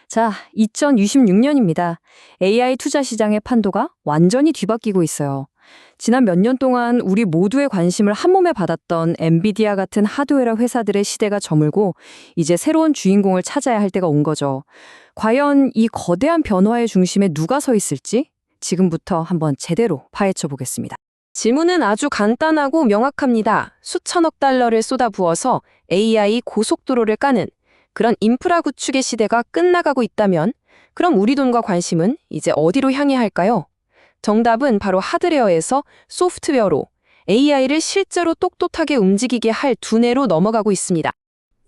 자, 2026년입니다. AI 투자 시장의 판도가 완전히 뒤바뀌고 있어요. 지난 몇 년 동안 우리 모두의 관심을 한몸에 받았던 엔비디아 같은 하드웨어 회사들의 시대가 저물고 이제 새로운 주인공을 찾아야 할 때가 온 거죠. 과연 이 거대한 변화의 중심에 누가 서 있을지 지금부터 한번 제대로 파헤쳐 보겠습니다. 질문은 아주 간단하고 명확합니다. 수천억 달러를 쏟아부어서 AI 고속도로를 까는 그런 인프라 구축의 시대가 끝나가고 있다면 그럼 우리 돈과 관심은 이제 어디로 향해야 할까요? 정답은 바로 하드웨어에서 소프트웨어로 AI를 실제로 똑똑하게 움직이게 할 두뇌로 넘어가고 있습니다.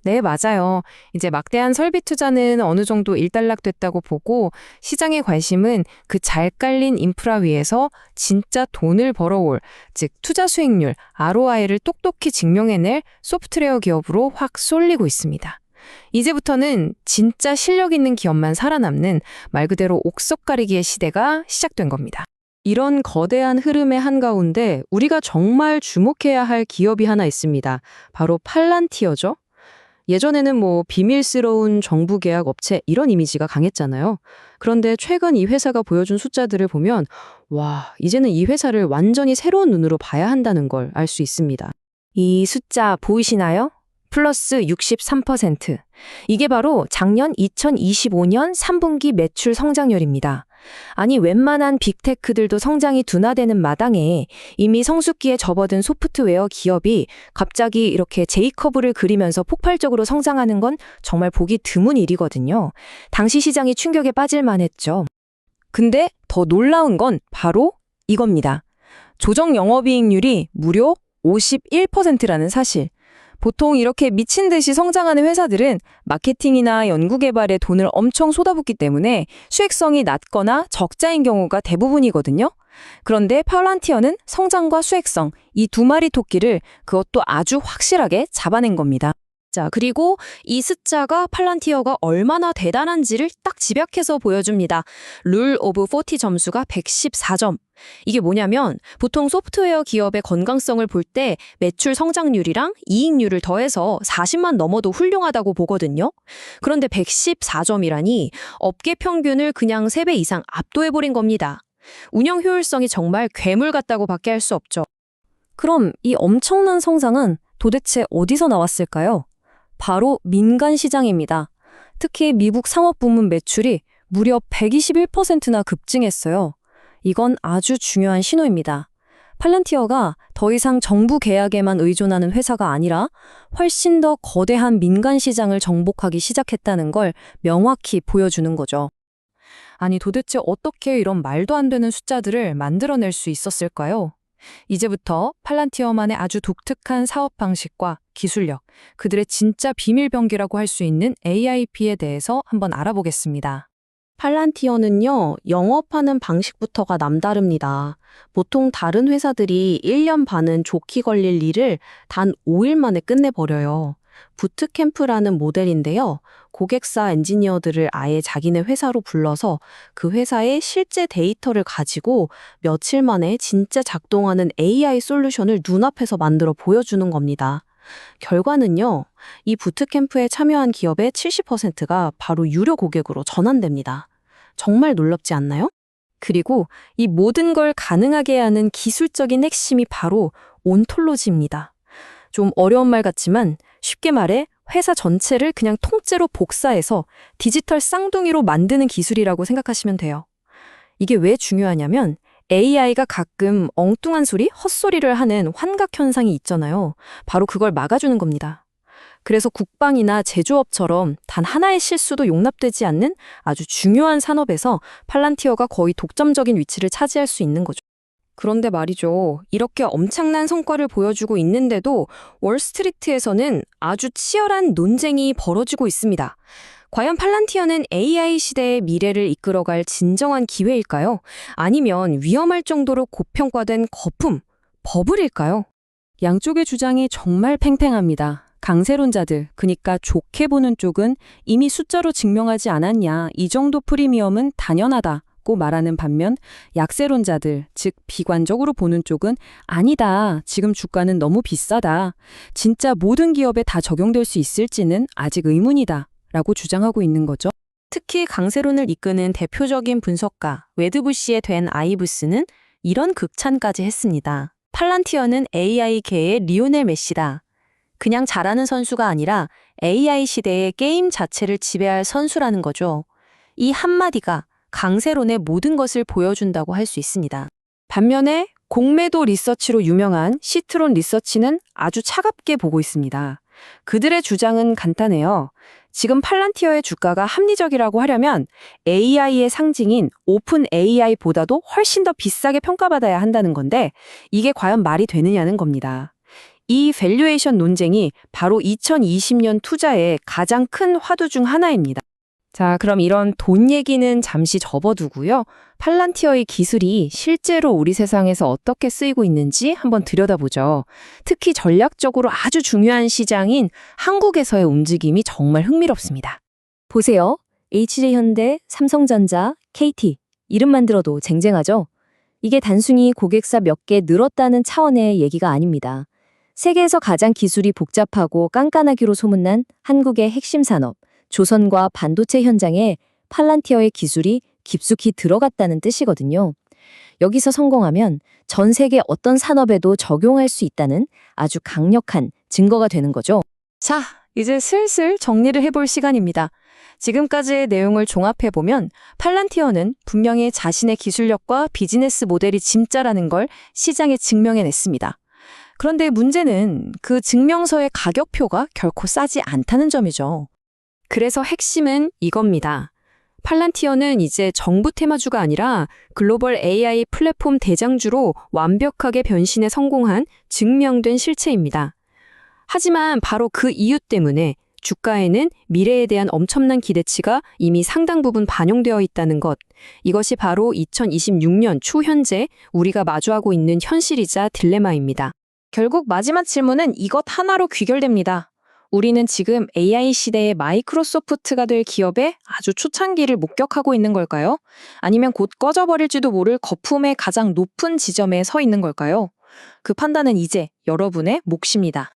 네, 맞아요. 이제 막대한 설비 투자는 어느 정도 일단락됐다고 보고 시장의 관심은 그 잘 깔린 인프라 위에서 진짜 돈을 벌어올, 즉 투자 수익률, ROI를 똑똑히 증명해낼 소프트웨어 기업으로 확 쏠리고 있습니다. 이제부터는 진짜 실력 있는 기업만 살아남는 말 그대로 옥석 가리기의 시대가 시작된 겁니다. 이런 거대한 흐름의 한가운데 우리가 정말 주목해야 할 기업이 하나 있습니다. 바로 팔란티어죠. 예전에는 비밀스러운 정부 계약 업체 이런 이미지가 강했잖아요. 그런데 최근 이 회사가 보여준 숫자들을 보면 와, 이제는 이 회사를 완전히 새로운 눈으로 봐야 한다는 걸 알 수 있습니다. 이 숫자 보이시나요? 플러스 63%. 이게 바로 작년 2025년 3분기 매출 성장률입니다. 아니 웬만한 빅테크들도 성장이 둔화되는 마당에 이미 성숙기에 접어든 소프트웨어 기업이 갑자기 이렇게 J커브를 그리면서 폭발적으로 성장하는 건 정말 보기 드문 일이거든요. 당시 시장이 충격에 빠질 만했죠. 근데 더 놀라운 건 바로 이겁니다. 조정 영업이익률이 무려 51%라는 사실. 보통 이렇게 미친 듯이 성장하는 회사들은 마케팅이나 연구개발에 돈을 엄청 쏟아붓기 때문에 수익성이 낮거나 적자인 경우가 대부분이거든요. 그런데 팔란티어는 성장과 수익성, 이 두 마리 토끼를 그것도 아주 확실하게 잡아낸 겁니다. 자, 그리고 이 숫자가 팔란티어가 얼마나 대단한지를 딱 집약해서 보여줍니다. 룰 오브 40 점수가 114점. 이게 뭐냐면 보통 소프트웨어 기업의 건강성을 볼 때 매출 성장률이랑 이익률을 더해서 40만 넘어도 훌륭하다고 보거든요. 그런데 114점이라니 업계 평균을 그냥 3배 이상 압도해버린 겁니다. 운영 효율성이 정말 괴물 같다고 밖에 할 수 없죠. 그럼 이 엄청난 성장은 도대체 어디서 나왔을까요? 바로 민간 시장입니다. 특히 미국 상업 부문 매출이 무려 121%나 급증했어요. 이건 아주 중요한 신호입니다. 팔란티어가 더 이상 정부 계약에만 의존하는 회사가 아니라 훨씬 더 거대한 민간 시장을 정복하기 시작했다는 걸 명확히 보여주는 거죠. 아니 도대체 어떻게 이런 말도 안 되는 숫자들을 만들어낼 수 있었을까요? 이제부터 팔란티어만의 아주 독특한 사업 방식과 기술력, 그들의 진짜 비밀병기라고 할 수 있는 AIP에 대해서 한번 알아보겠습니다. 팔란티어는요, 영업하는 방식부터가 남다릅니다. 보통 다른 회사들이 1년 반은 좋게 걸릴 일을 단 5일 만에 끝내버려요. 부트캠프라는 모델인데요. 고객사 엔지니어들을 아예 자기네 회사로 불러서 그 회사의 실제 데이터를 가지고 며칠 만에 진짜 작동하는 AI 솔루션을 눈앞에서 만들어 보여주는 겁니다. 결과는요, 이 부트캠프에 참여한 기업의 70%가 바로 유료 고객으로 전환됩니다. 정말 놀랍지 않나요? 그리고 이 모든 걸 가능하게 하는 기술적인 핵심이 바로 온톨로지입니다. 좀 어려운 말 같지만 쉽게 말해 회사 전체를 그냥 통째로 복사해서 디지털 쌍둥이로 만드는 기술이라고 생각하시면 돼요. 이게 왜 중요하냐면 AI가 가끔 엉뚱한 소리, 헛소리를 하는 환각 현상이 있잖아요. 바로 그걸 막아주는 겁니다. 그래서 국방이나 제조업처럼 단 하나의 실수도 용납되지 않는 아주 중요한 산업에서 팔란티어가 거의 독점적인 위치를 차지할 수 있는 거죠. 그런데 말이죠. 이렇게 엄청난 성과를 보여주고 있는데도 월스트리트에서는 아주 치열한 논쟁이 벌어지고 있습니다. 과연 팔란티어는 AI 시대의 미래를 이끌어갈 진정한 기회일까요? 아니면 위험할 정도로 고평가된 거품, 버블일까요? 양쪽의 주장이 정말 팽팽합니다. 강세론자들, 그러니까 좋게 보는 쪽은 이미 숫자로 증명하지 않았냐, 이 정도 프리미엄은 당연하다고 말하는 반면 약세론자들, 즉 비관적으로 보는 쪽은 아니다, 지금 주가는 너무 비싸다, 진짜 모든 기업에 다 적용될 수 있을지는 아직 의문이다 라고 주장하고 있는 거죠. 특히 강세론을 이끄는 대표적인 분석가 웨드부시의 된 아이브스는 이런 극찬까지 했습니다. 팔란티어는 AI계의 리오넬 메시다. 그냥 잘하는 선수가 아니라 AI 시대의 게임 자체를 지배할 선수라는 거죠. 이 한마디가 강세론의 모든 것을 보여준다고 할 수 있습니다. 반면에 공매도 리서치로 유명한 시트론 리서치는 아주 차갑게 보고 있습니다. 그들의 주장은 간단해요. 지금 팔란티어의 주가가 합리적이라고 하려면 AI의 상징인 오픈 AI보다도 훨씬 더 비싸게 평가받아야 한다는 건데 이게 과연 말이 되느냐는 겁니다. 이 밸류에이션 논쟁이 바로 2020년 투자의 가장 큰 화두 중 하나입니다. 자, 그럼 이런 돈 얘기는 잠시 접어두고요. 팔란티어의 기술이 실제로 우리 세상에서 어떻게 쓰이고 있는지 한번 들여다보죠. 특히 전략적으로 아주 중요한 시장인 한국에서의 움직임이 정말 흥미롭습니다. 보세요. HJ현대, 삼성전자, KT. 이름만 들어도 쟁쟁하죠? 이게 단순히 고객사 몇 개 늘었다는 차원의 얘기가 아닙니다. 세계에서 가장 기술이 복잡하고 깐깐하기로 소문난 한국의 핵심 산업, 조선과 반도체 현장에 팔란티어의 기술이 깊숙이 들어갔다는 뜻이거든요. 여기서 성공하면 전 세계 어떤 산업에도 적용할 수 있다는 아주 강력한 증거가 되는 거죠. 자, 이제 슬슬 정리를 해볼 시간입니다. 지금까지의 내용을 종합해보면 팔란티어는 분명히 자신의 기술력과 비즈니스 모델이 진짜라는 걸 시장에 증명해냈습니다. 그런데 문제는 그 증명서의 가격표가 결코 싸지 않다는 점이죠. 그래서 핵심은 이겁니다. 팔란티어는 이제 정부 테마주가 아니라 글로벌 AI 플랫폼 대장주로 완벽하게 변신에 성공한 증명된 실체입니다. 하지만 바로 그 이유 때문에 주가에는 미래에 대한 엄청난 기대치가 이미 상당 부분 반영되어 있다는 것. 이것이 바로 2026년 초현재 우리가 마주하고 있는 현실이자 딜레마입니다. 결국 마지막 질문은 이것 하나로 귀결됩니다. 우리는 지금 AI 시대의 마이크로소프트가 될 기업의 아주 초창기를 목격하고 있는 걸까요? 아니면 곧 꺼져버릴지도 모를 거품의 가장 높은 지점에 서 있는 걸까요? 그 판단은 이제 여러분의 몫입니다.